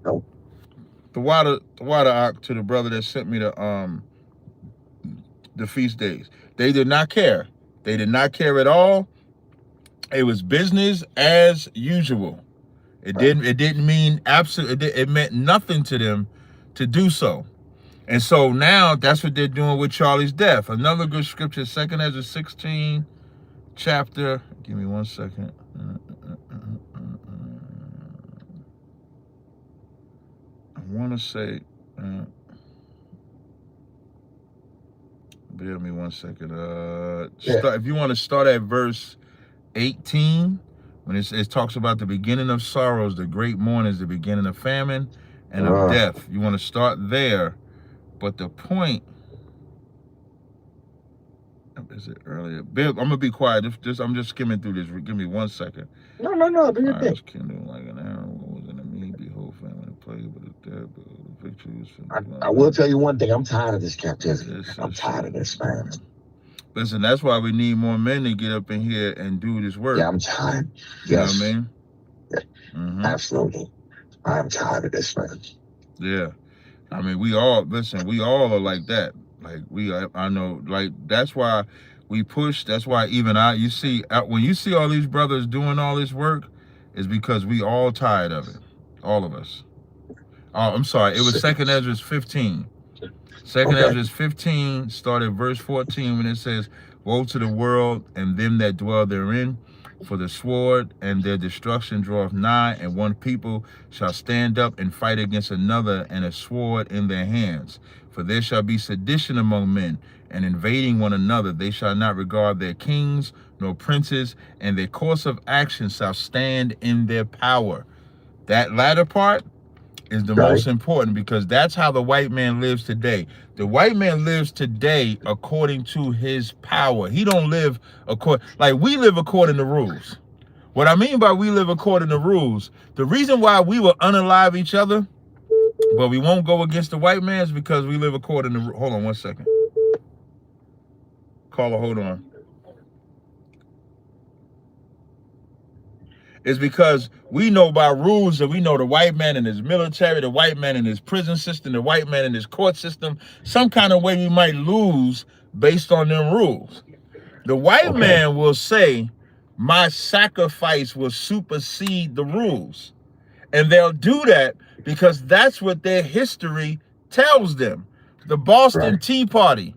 Nope. The water to the brother that sent me the the feast days. They did not care. They did not care at all. It was business as usual. It didn't mean absolute. It meant nothing to them to do so. And so now that's what they're doing with Charlie's death. Another good scripture, 2 Ezra 16 chapter. Give me 1 second. I want to say, bear with me 1 second. If you want to start at verse 18, when it talks about the beginning of sorrows, the great mourning is the beginning of famine and of death. You want to start there. But the point, is it earlier? Bill, I'm gonna be quiet. I'm just skimming through this. Give me 1 second. No. Do your thing. Kindled like an arrow. What was in the me? Behold, famine and plague, but the dead, but the victory was from I will tell you one thing. I'm tired of this captivity. I'm tired of this, man. Listen, that's why we need more men to get up in here and do this work. Yeah, I'm tired. You know what I mean? Yeah. Mm-hmm. Absolutely. I'm tired of this, man. Yeah. I mean, we all are like that. Like I know, like that's why we push. That's why even you see, when you see all these brothers doing all this work, is because we all tired of it. All of us. Oh, I'm sorry. It was 2 Ezra 15. 2 Ezra 15 started verse 14 when it says, "Woe to the world and them that dwell therein, for the sword and their destruction draweth nigh, and one people shall stand up and fight against another, and a sword in their hands. For there shall be sedition among men, and invading one another. They shall not regard their kings nor princes, and their course of action shall stand in their power." That latter part is the most important, because that's how the white man lives today. The white man lives today according to his power. He don't live we live according to rules. What I mean by we live according to rules, the reason why we will unalive each other, but we won't go against the white man, is because we live according to, hold on 1 second. Caller, hold on. Is because we know by rules that we know the white man in his military, the white man in his prison system, the white man in his court system, some kind of way we might lose based on them rules. The white man will say, my sacrifice will supersede the rules. And they'll do that because that's what their history tells them. The Boston Tea Party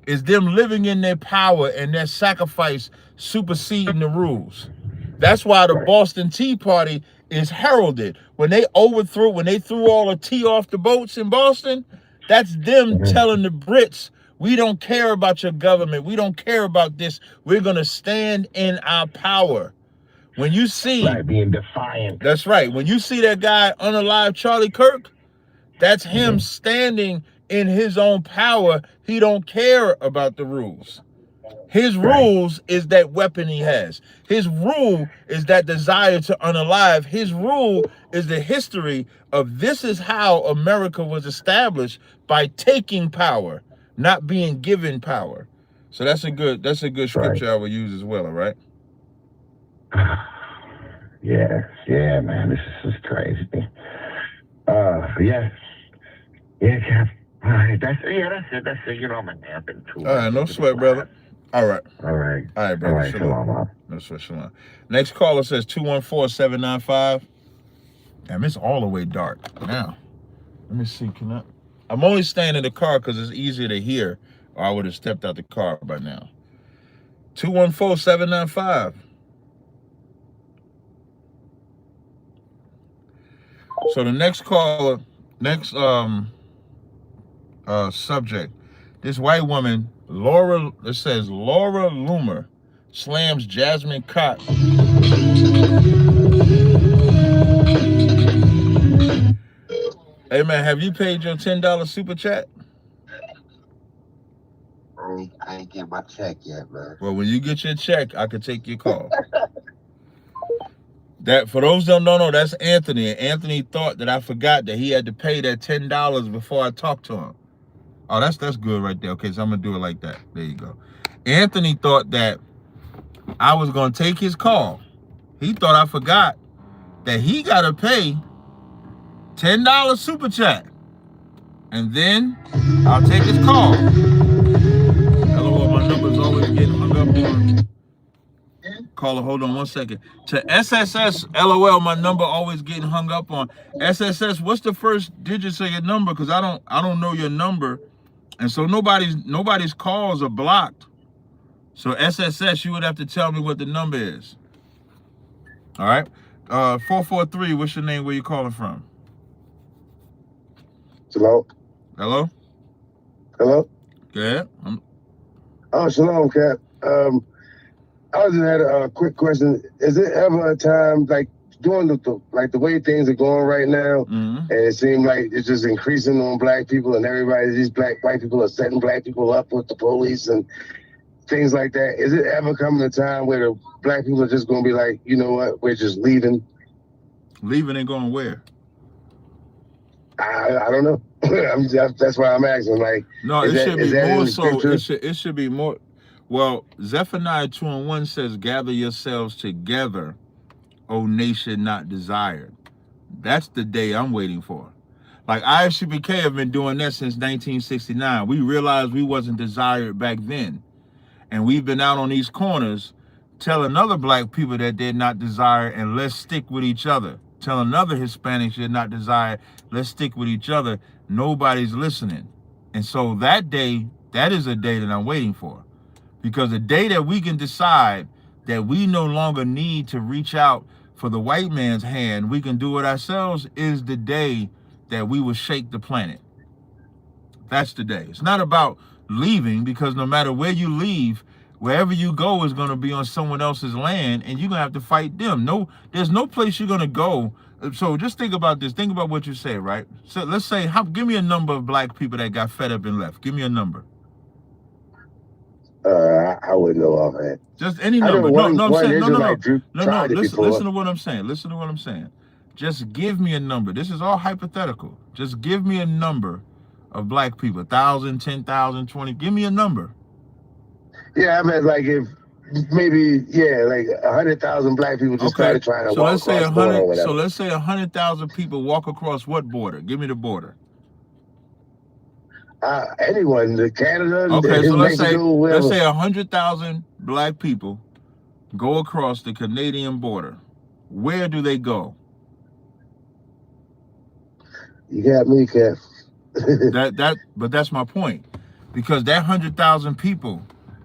is them living in their power and their sacrifice superseding the rules. That's why the Boston Tea Party is heralded. When they threw all the tea off the boats in Boston, that's them telling the Brits, we don't care about your government. We don't care about this. We're going to stand in our power. When you see... being defiant. That's right. When you see that guy unalive Charlie Kirk, that's him standing in his own power. He don't care about the rules. His rules is that weapon he has. His rule is that desire to unalive. His rule is the history of this is how America was established, by taking power, not being given power. So that's a good scripture I would use as well, all right? Yeah, man, this is crazy. That's it. You know, I'm a napping too. All right, no sweat, brother. All right, brother. Shalom. No sweat, shalom. Next caller says 214-795. Damn, it's all the way dark now. Let me see. I'm only staying in the car because it's easier to hear, or I would have stepped out the car by now. 214-795. So the next caller, subject, this white woman, it says Laura Loomer slams Jasmine cot. Hey man, have you paid your $10 super chat? I ain't get my check yet, man. Well, when you get your check, I can take your call. That, for those that don't know, that's Anthony. And Anthony thought that I forgot that he had to pay that $10 before I talked to him. Oh, that's good right there. Okay, so I'm gonna do it like that. There you go. Anthony thought that I was gonna take his call. He thought I forgot that he gotta pay $10 super chat, and then I'll take his call. caller. Hold on 1 second. To SSS, LOL, my number always getting hung up on. SSS, what's the first digits of your number? Because I don't know your number. And so nobody's calls are blocked. So SSS, you would have to tell me what the number is. All right. 443, what's your name? Where you calling from? Hello? Hello? Hello? Yeah. Oh, shalom, Cap. I just had a quick question. Is it ever a time, like, doing the way things are going right now, and it seems like it's just increasing on black people, and everybody, these white people are setting black people up with the police and things like that. Is it ever coming a time where the black people are just going to be like, you know what, we're just leaving? Leaving and going where? I don't know. That's why I'm asking. Like, no, it should be more so. It should be more. Well, Zephaniah 2:1 says, "Gather yourselves together, O nation not desired." That's the day I'm waiting for. Like IFCPK have been doing that since 1969. We realized we wasn't desired back then, and we've been out on these corners telling other black people that they're not desired, and let's stick with each other. Telling other Hispanics they're not desired, let's stick with each other. Nobody's listening. And so that day, that is a day that I'm waiting for. Because the day that we can decide that we no longer need to reach out for the white man's hand, we can do it ourselves, is the day that we will shake the planet. That's the day. It's not about leaving, because no matter where you leave, wherever you go is going to be on someone else's land, and you're going to have to fight them. No, there's no place you're going to go. So just think about this. Think about what you say, right? So let's say, give me a number of black people that got fed up and left. Give me a number. I wouldn't know offhand. Just any number. No, I'm saying, no. Listen to what I'm saying. Listen to what I'm saying. Just give me a number. This is all hypothetical. Just give me a number of black people. 1,000, 10,000, 20. Give me a number. Yeah, I meant like if maybe, like 100,000 black people just started trying to walk across the border or whatever. So let's say 100,000 people walk across what border? Give me the border. Anyone, Canada, okay, so Mexico, let's say 100,000 black people go across the Canadian border. Where do they go? You got me, Kev. But that's my point, because that 100,000 people,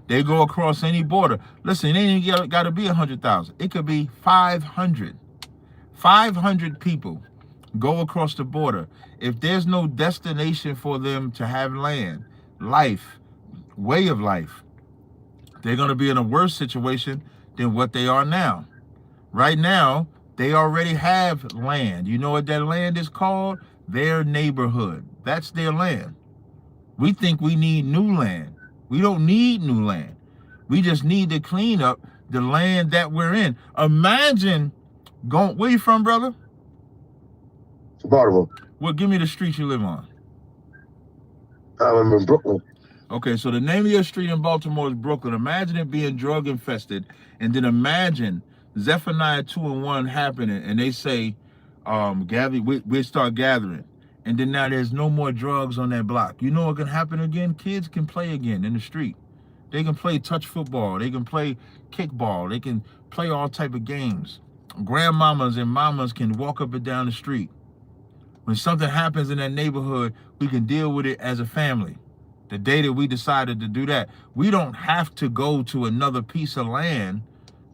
they go across any border. Listen, it ain't even got to be 100,000. It could be 500. 500 people go across the border. If there's no destination for them to have land, life, way of life, they're going to be in a worse situation than what they are now. Right now, they already have land. You know what that land is called? Their neighborhood. That's their land. We think we need new land. We don't need new land. We just need to clean up the land that we're in. Imagine going, where you from, brother? Baltimore. Well, give me the street you live on. I'm in Brooklyn. Okay, so the name of your street in Baltimore is Brooklyn. Imagine it being drug infested, and then imagine Zephaniah 2:1 happening, and they say, we start gathering. And then now there's no more drugs on that block. You know what can happen again? Kids can play again in the street. They can play touch football. They can play kickball. They can play all type of games. Grandmamas and mamas can walk up and down the street. When something happens in that neighborhood, we can deal with it as a family. The day that we decided to do that, we don't have to go to another piece of land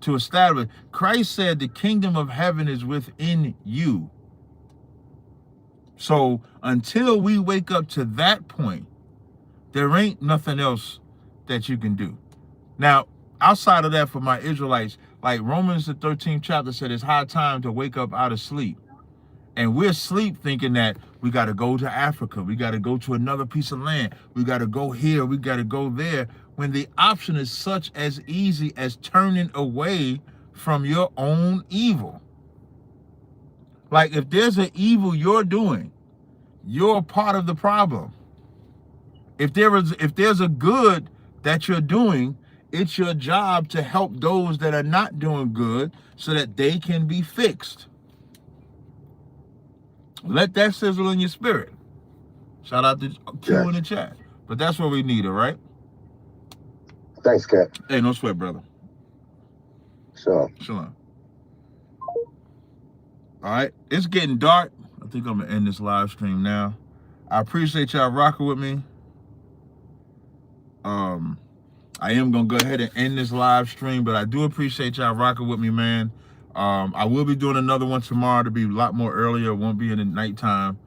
to establish. Christ said the kingdom of heaven is within you. So until we wake up to that point, there ain't nothing else that you can do. Now, outside of that, for my Israelites, like Romans the 13th chapter said, it's high time to wake up out of sleep. And we're asleep thinking that we got to go to Africa. We got to go to another piece of land. We got to go here. We got to go there. When the option is such as easy as turning away from your own evil. Like if there's an evil you're doing, you're part of the problem. If there's a good that you're doing, it's your job to help those that are not doing good so that they can be fixed. Let that sizzle in your spirit. Shout out to Q in the chat. But that's what we need, all right? Thanks, Kat. Hey, no sweat, brother. Shalom. Shalom. All right, it's getting dark. I think I'm gonna end this live stream now. I appreciate y'all rocking with me. I am gonna go ahead and end this live stream, but I do appreciate y'all rocking with me, man. I will be doing another one tomorrow to be a lot more earlier. It won't be in the nighttime.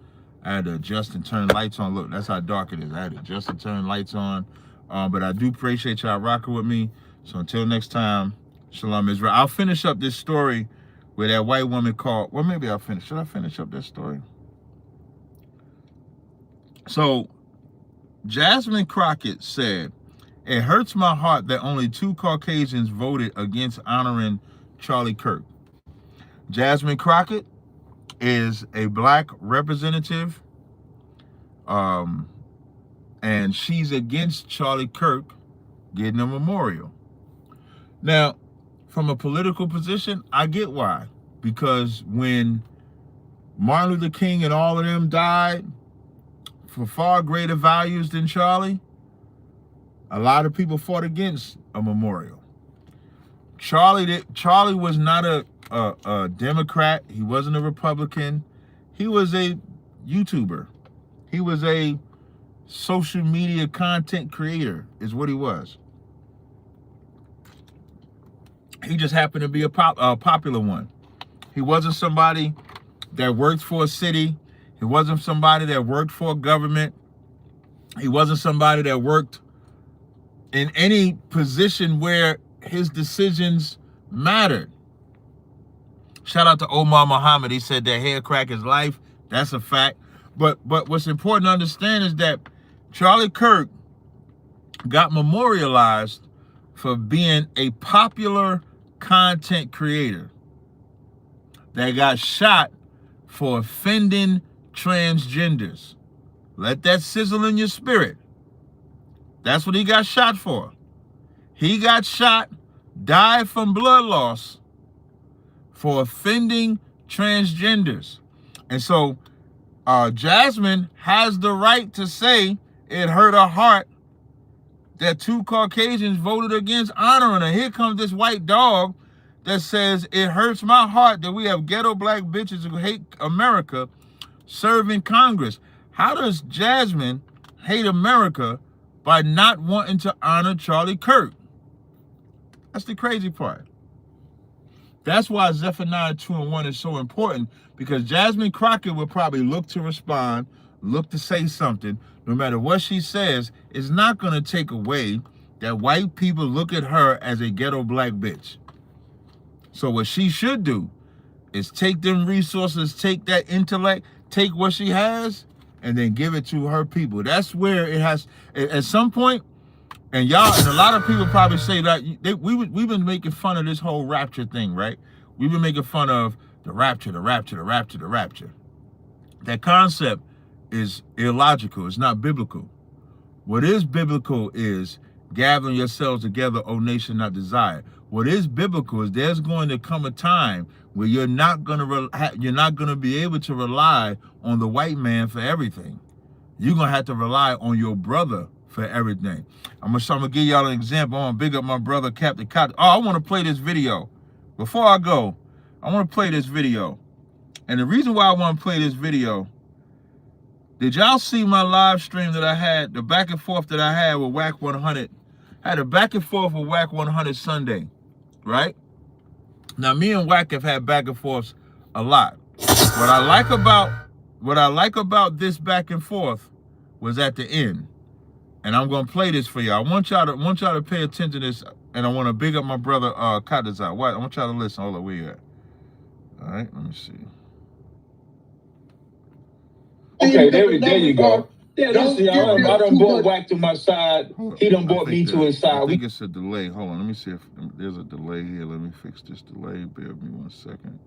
I had to adjust and turn lights on. Look, that's how dark it is. I had to adjust and turn lights on. But I do appreciate y'all rocking with me. So until next time, Shalom Israel. I'll finish up this story where that white woman called. Well, maybe I'll finish. Should I finish up that story? So Jasmine Crocket said, "It hurts my heart that only 2 Caucasians voted against honoring Charlie Kirk." Jasmine Crocket is a black representative, and she's against Charlie Kirk getting a memorial. Now, from a political position, I get why. Because when Martin Luther King and all of them died for far greater values than Charlie, a lot of people fought against a memorial. Charlie was not a Democrat. He wasn't a Republican. He was a YouTuber. He was a social media content creator, is what he was. He just happened to be a popular one. He wasn't somebody that worked for a city. He wasn't somebody that worked for a government. He wasn't somebody that worked in any position where his decisions mattered. Shout out to Omar Muhammad. He said that hair crack is life. That's a fact. But what's important to understand is that Charlie Kirk got memorialized for being a popular content creator that got shot for offending transgenders. Let that sizzle in your spirit. That's what he got shot for. He got shot, died from blood loss for offending transgenders. And so Jasmine has the right to say it hurt her heart that 2 Caucasians voted against honoring her. Here comes this white dog that says it hurts my heart that we have ghetto black bitches who hate America serving Congress. How does Jasmine hate America by not wanting to honor Charlie Kirk? That's the crazy part. That's why Zephaniah 2:1 is so important, because Jasmine Crocket will probably look to respond, look to say something. No matter what she says, it's not going to take away that white people look at her as a ghetto black bitch. So what she should do is take them resources, take that intellect, take what she has, and then give it to her people. That's where it has, at some point, and y'all, and a lot of people probably say that we've been making fun of this whole rapture thing, right? We've been making fun of the rapture. That concept is illogical. It's not biblical. What is biblical is gathering yourselves together, O nation not desired. What is biblical is there's going to come a time where you're not going to be able to rely on the white man for everything. You're going to have to rely on your brother for everything. I'm gonna give y'all an example. I want to big up my brother, Captain Cotton. Oh, I want to play this video. Before I go, I want to play this video. And the reason why I want to play this video, did y'all see my live stream that I had, the back and forth that I had with Whack 100? I had a back and forth with Whack 100 Sunday, right? Now, me and Whack have had back and forths a lot. What I like about this back and forth was at the end. And I'm gonna play this for y'all. I want y'all to pay attention to this, and I want to big up my brother Tazaryach. What? I want y'all to listen. Hold on, where you at? All right, let me see. Okay, there you go. Yeah, that's y'all. I done brought Whack to my side. He done brought me to his side. I think it's a delay. Hold on, let me see if there's a delay here. Let me fix this delay. Bear with me 1 second.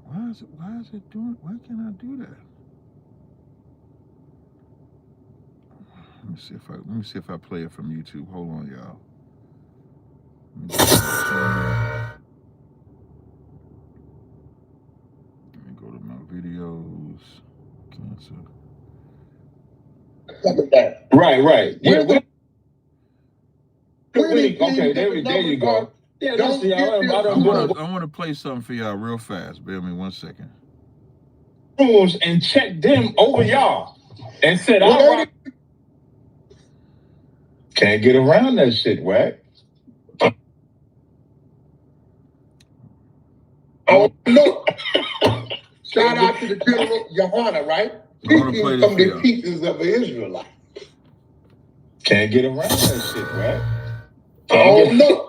Why is it doing? Why can't I do that? Let me see if I play it from YouTube. Hold on, y'all. Let me go to my videos. Cancel. Right. Yeah. Okay, there you go. Yeah, that's the I want to play something for y'all real fast. Bear with me 1 second. Rules and check them over y'all and said, all right. Can't get around that shit, Wack. Oh, no. Shout out to the General Yohana, right? Teaching from the teachings of the Israelite. Can't get around that shit, right? Oh, no.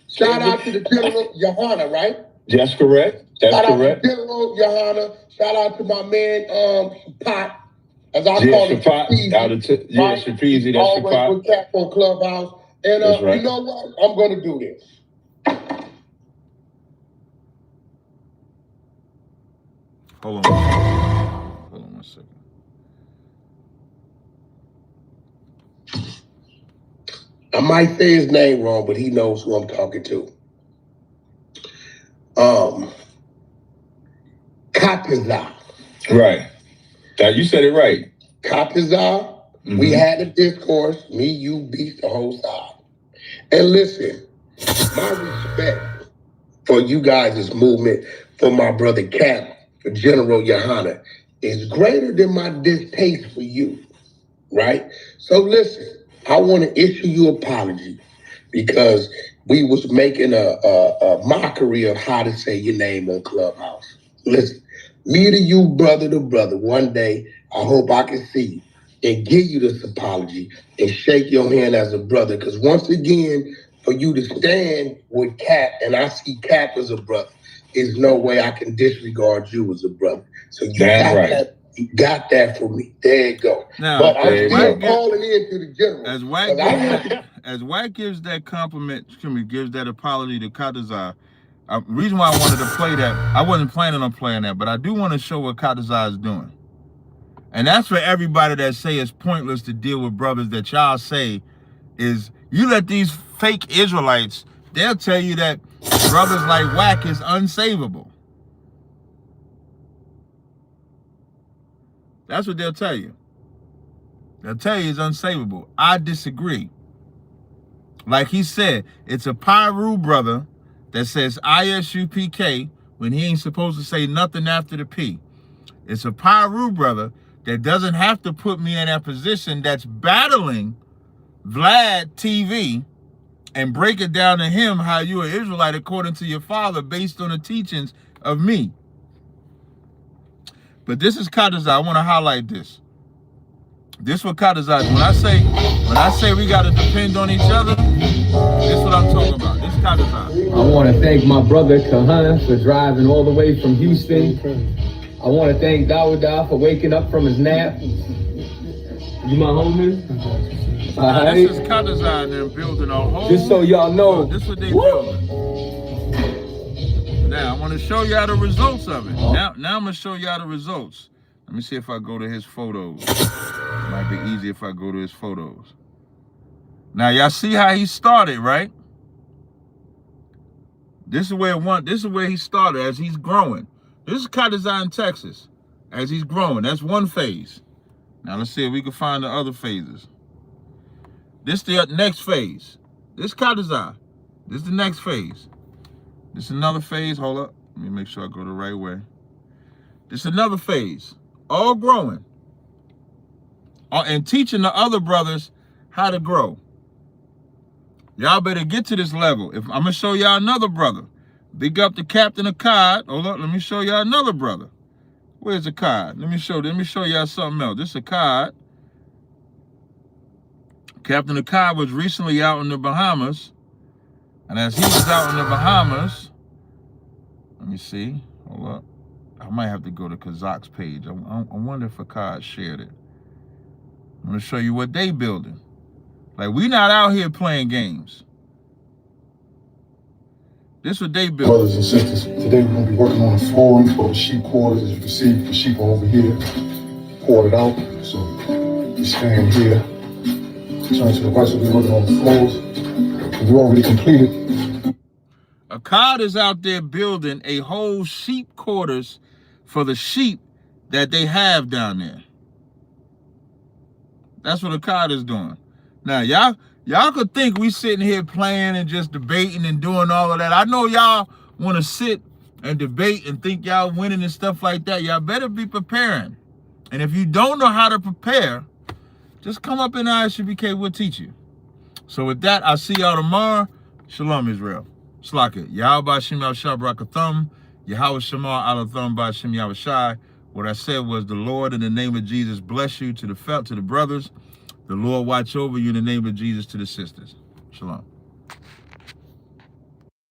Shout out to the General Yohana, right? That's correct. That's shout correct. Out to General Yohana. Shout out to my man, Pot. As I call him, Shapeezy. Shapeezy. That's always Shapat. with Cat on Clubhouse. And right. You know what? I'm going to do this. Hold on 1 second. I might say his name wrong, but he knows who I'm talking to. Tazaryach. Right. You said it right. Tazaryach. Mm-hmm. We had a discourse, me, you, Beast, the whole side. And listen, my respect for you guys' movement, for my brother Cap, for General Yohana, is greater than my distaste for you, right? So listen, I want to issue you an apology because we was making a mockery of how to say your name on Clubhouse. Listen, me to you, brother to brother, one day, I hope I can see you and give you this apology and shake your hand as a brother. Because once again, for you to stand with Cap, and I see Cap as a brother, there's no way I can disregard you as a brother. So you got that for me. There you go. Now, but I'm still calling in to the general. As Wack gives that compliment, gives that apology to Tazaryach, reason why I wanted to play that, I wasn't planning on playing that, but I do want to show what Tazaryach is doing. And that's for everybody that say it's pointless to deal with brothers that y'all say is, you let these fake Israelites, they'll tell you that brothers like Wack is unsavable. That's what they'll tell you. They'll tell you it's unsavable. I disagree. Like he said, it's a Pyru brother that says ISUPK when he ain't supposed to say nothing after the P. It's a Pyru brother that doesn't have to put me in that position that's battling Vlad TV and break it down to him how you're an Israelite according to your father based on the teachings of me. But this is Tazaryach. I want to highlight this. This is what Tazaryach. When I say we got to depend on each other, this is what I'm talking about. This is Tazaryach. I want to thank my brother Kahan for driving all the way from Houston. I want to thank Dawudah for waking up from his nap. You my homie? This is Tazaryach and them building a whole... Just so y'all know. This is what they building. Now, I want to show y'all the results of it. Now I'm going to show y'all the results. Let me see if I go to his photos. It might be easy if I go to his photos. Now, y'all see how he started, right? This is where he started as he's growing. This is Tazaryach in Texas as he's growing. That's one phase. Now, let's see if we can find the other phases. This is the next phase. This is Tazaryach. This is the next phase. This is another phase. Hold up. Let me make sure I go the right way. This is another phase. All growing. And teaching the other brothers how to grow. Y'all better get to this level. I'm going to show y'all another brother. Big up the Captain Akkad. Hold up. Let me show y'all another brother. Where's Akkad? Let me show y'all something else. This is Akkad. Captain Akkad was recently out in the Bahamas. And as he was out in the Bahamas, let me see. Hold up. I might have to go to Kazak's page. I wonder if Akkad shared it. I'm going to show you what they building. Like, we not out here playing games. This what they building. Brothers and sisters, today we're going to be working on the flooring for the sheep quarters. As you can see, the sheep are over here. Poured it out. So we stand here. Turn to the right, so we're working on the floors. We're already completed. Akkad is out there building a whole sheep quarters for the sheep that they have down there. That's what Akkad is doing. Now, Y'all could think we sitting here playing and just debating and doing all of that. I know y'all want to sit and debate and think y'all winning and stuff like that. Y'all better be preparing. And if you don't know how to prepare, just come up in ISUBK, we'll teach you. So with that, I'll see y'all tomorrow. Shalom, Israel. Slaket. Yahweh Shem Yahushua Barakathum. Yahweh Shema Alathum by Shem Yahushai. What I said was the Lord in the name of Jesus bless you to the brothers. The Lord watch over you in the name of Jesus to the sisters. Shalom.